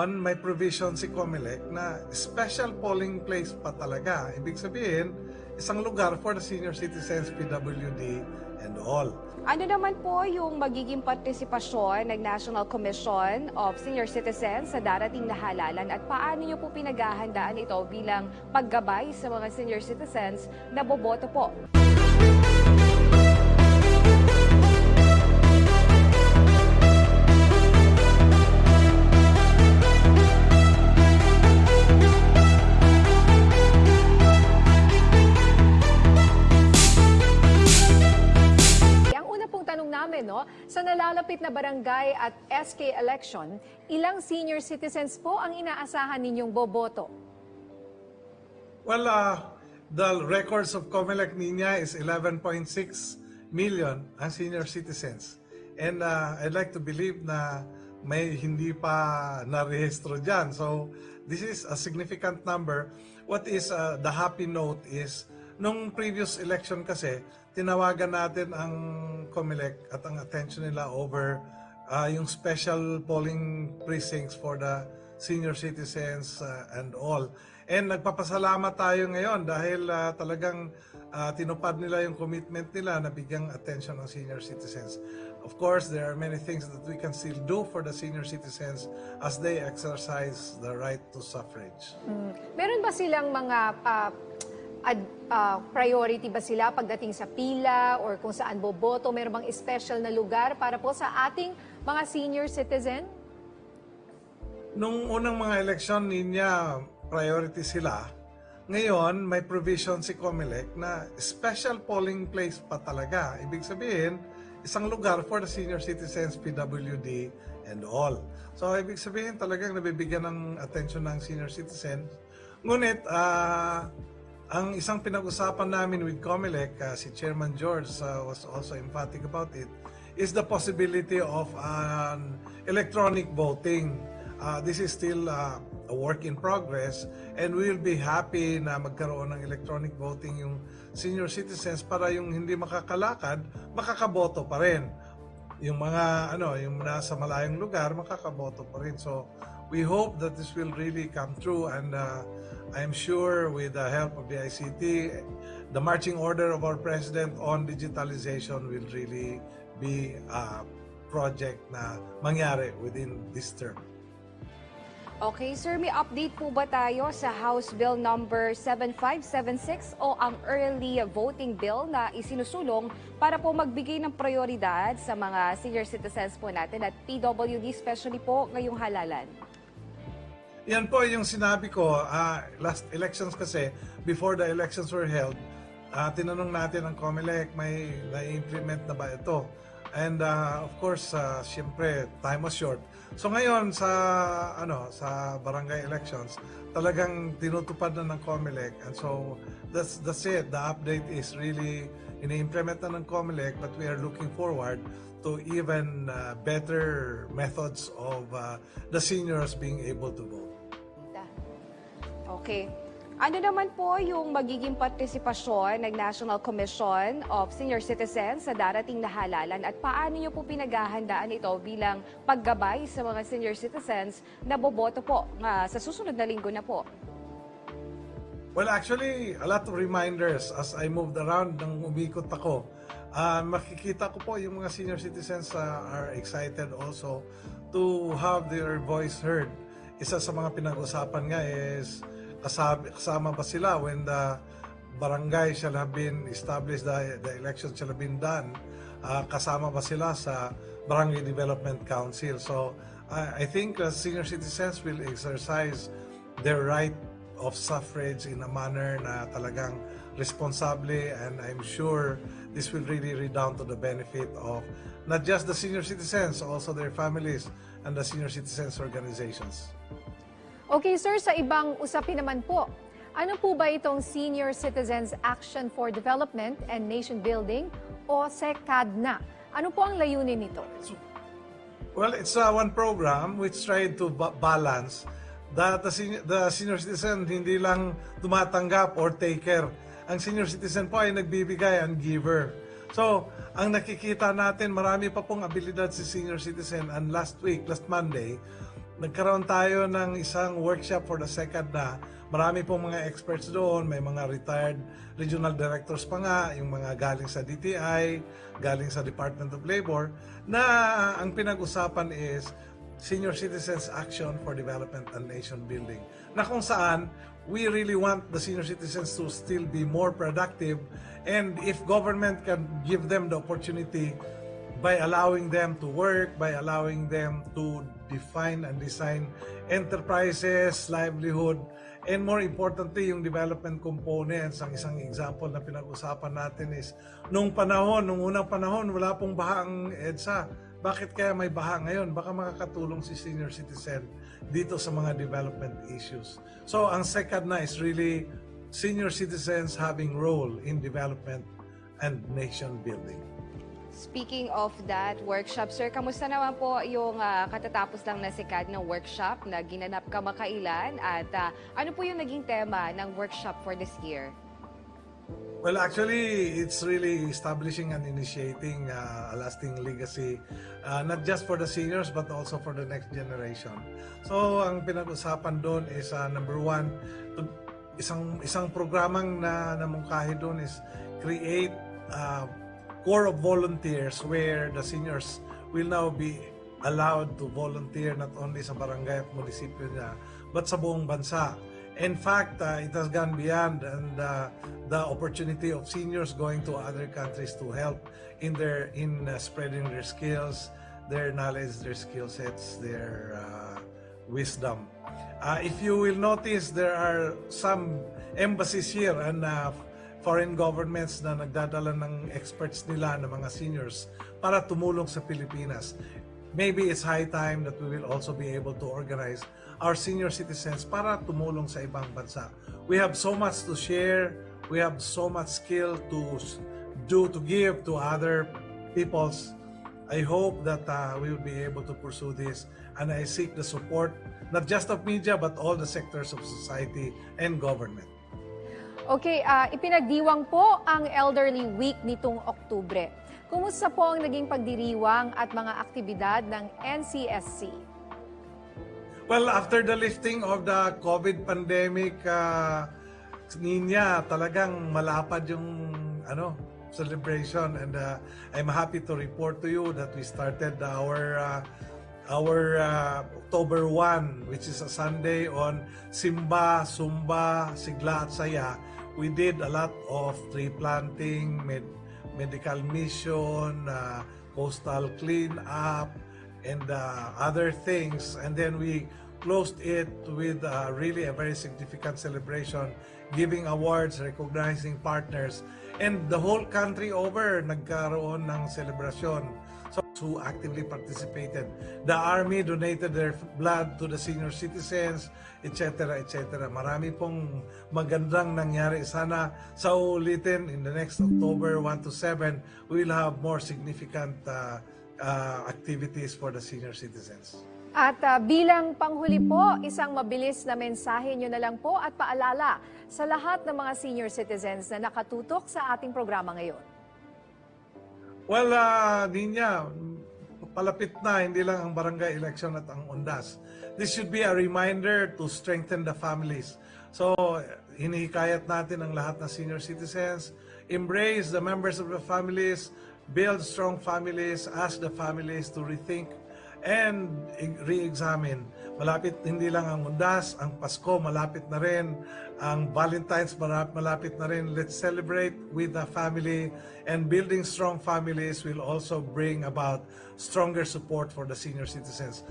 Ngayon, may provision si COMELEC na special polling place pa talaga. Ibig sabihin, isang lugar for the senior citizens, PWD, and all. Ano naman po yung magiging partisipasyon ng National Commission of Senior Citizens sa darating na halalan at paano nyo po pinaghahandaan ito bilang paggabay sa mga senior citizens na boboto po? Sa nalalapit na barangay at SK election, ilang senior citizens po ang inaasahan ninyong boboto? Well, the records of COMELEC Niña is 11.6 million ang senior citizens. And I'd like to believe na may hindi pa narehistro dyan. So this is a significant number. What is the happy note is, nung previous election kasi, tinawagan natin ang COMELEC at ang attention nila over yung special polling precincts for the senior citizens and all. And nagpapasalamat tayo ngayon dahil talagang tinupad nila yung commitment nila na bigyang attention ng senior citizens. Of course, there are many things that we can still do for the senior citizens as they exercise the right to suffrage. Meron ba silang mga priority ba sila pagdating sa pila or kung saan boboto? Meron bang special na lugar para po sa ating mga senior citizen? Nung unang mga eleksyon niya, priority sila. Ngayon, may provision si COMELEC na special polling place pa talaga. Ibig sabihin, isang lugar for the senior citizens, PWD, and all. So, ibig sabihin talagang nabibigyan ng attention ng senior citizens. Ngunit, ang isang pinag-usapan namin with COMELEC, si Chairman George was also emphatic about it, is the possibility of an electronic voting. This is still a work in progress, and we'll be happy na magkaroon ng electronic voting yung senior citizens para yung hindi makakalakad, makakaboto pa rin. Yung mga yung nasa malayong lugar, makakaboto pa rin. So we hope that this will really come true, and I'm sure with the help of the ICT, the marching order of our President on digitalization will really be a project na mangyari within this term. Okay, sir, may update po ba tayo sa House Bill number 7576 o ang early voting bill na isinusulong para po magbigay ng prioridad sa mga senior citizens po natin at PWD especially po ngayong halalan? Yan po yung sinabi ko, last elections kasi, before the elections were held, tinanong natin ang COMELEC, may na-implement na ba ito? And of course, siyempre, time was short. So ngayon sa barangay elections, talagang tinutupad na ng COMELEC, and so that's it. The update is really ini-implement na ng COMELEC, but we are looking forward to even better methods of the seniors being able to vote. Okay. Ano naman po yung magiging partisipasyon ng National Commission of Senior Citizens sa darating na halalan at paano nyo po pinaghahandaan ito bilang paggabay sa mga senior citizens na boboto po sa susunod na linggo na po? Well, actually, a lot of reminders as I moved around nang umikot ako. Makikita ko po yung mga senior citizens are excited also to have their voice heard. Isa sa mga pinag-usapan nga is kasama ba sila when the barangay shall have been established, the election shall have been done, kasama ba sila sa Barangay Development Council. So I think senior citizens will exercise their right of suffrage in a manner na talagang responsable, and I'm sure this will really redound to the benefit of not just the senior citizens, also their families and the senior citizens organizations. Okay, sir, sa ibang usapin naman po, ano po ba itong Senior Citizens Action for Development and Nation Building o SECADNA? Ano po ang layunin nito? Well, it's one program which tried to balance that the senior citizen hindi lang tumatanggap or taker. Ang senior citizen po ay nagbibigay and giver. So, ang nakikita natin, marami pa pong abilidad si senior citizen, and last Monday, nagkaroon tayo ng isang workshop for the SECAD na marami pong mga experts doon, may mga retired regional directors pa nga, yung mga galing sa DTI, galing sa Department of Labor, na ang pinag-usapan is Senior Citizens Action for Development and Nation Building, na kung saan we really want the senior citizens to still be more productive, and if government can give them the opportunity by allowing them to work, by allowing them to define and design enterprises, livelihood, and more importantly, yung development components. Ang isang example na pinag-usapan natin is, nung unang panahon, wala pong baha ang EDSA. Bakit kaya may baha ngayon? Baka makakatulong si senior citizen dito sa mga development issues. So, ang SECAD na is really senior citizens having role in development and nation building. Speaking of that workshop, sir, kamusta naman po yung katatapos lang na SECAD na workshop na ginanap kamakailan at ano po yung naging tema ng workshop for this year? Well, actually, it's really establishing and initiating a lasting legacy, not just for the seniors but also for the next generation. So, ang pinag-usapan doon is number one, isang programang na namungkahi doon is create core of volunteers where the seniors will now be allowed to volunteer not only sa barangay at munisipyo niya, but sa buong bansa. In fact, it has gone beyond, and the opportunity of seniors going to other countries to help in spreading their skills, their knowledge, their skill sets, their wisdom. If you will notice, there are some embassies here and foreign governments na nagdadala ng experts nila ng mga seniors para tumulong sa Pilipinas. Maybe it's high time that we will also be able to organize our senior citizens para tumulong sa ibang bansa. We have so much to share, we have so much skill to give to other peoples. I hope that we will be able to pursue this, and I seek the support not just of media but all the sectors of society and government. Okay, ipinagdiwang po ang Elderly Week nitong Oktubre. Kumusta po ang naging pagdiriwang at mga aktibidad ng NCSC? Well, after the lifting of the COVID pandemic, Ninya, talagang malapad yung celebration, and I'm happy to report to you that we started our October 1, which is a Sunday, on Simba, Sumba, Sigla at Saya. We did a lot of tree planting, medical mission, coastal cleanup, and other things. And then we closed it with really a very significant celebration, giving awards, recognizing partners. And the whole country over, nagkaroon ng celebration. So, who actively participated. The Army donated their blood to the senior citizens, etc., etc. Marami pong magandang nangyari. Sana sa ulitin in the next October 1 to 7, we will have more significant activities for the senior citizens. At bilang panghuli po, isang mabilis na mensahe nyo na lang po at paalala sa lahat ng mga senior citizens na nakatutok sa ating programa ngayon. Well, Ninya, palapit na, hindi lang ang barangay election at ang UNDAS. This should be a reminder to strengthen the families. So, hinihikayat natin ang lahat ng senior citizens, embrace the members of the families, build strong families, ask the families to rethink and re-examine. Malapit hindi lang ang UNDAS, ang Pasko malapit na rin, ang Valentine's malapit na rin. Let's celebrate with the family, and building strong families will also bring about stronger support for the senior citizens.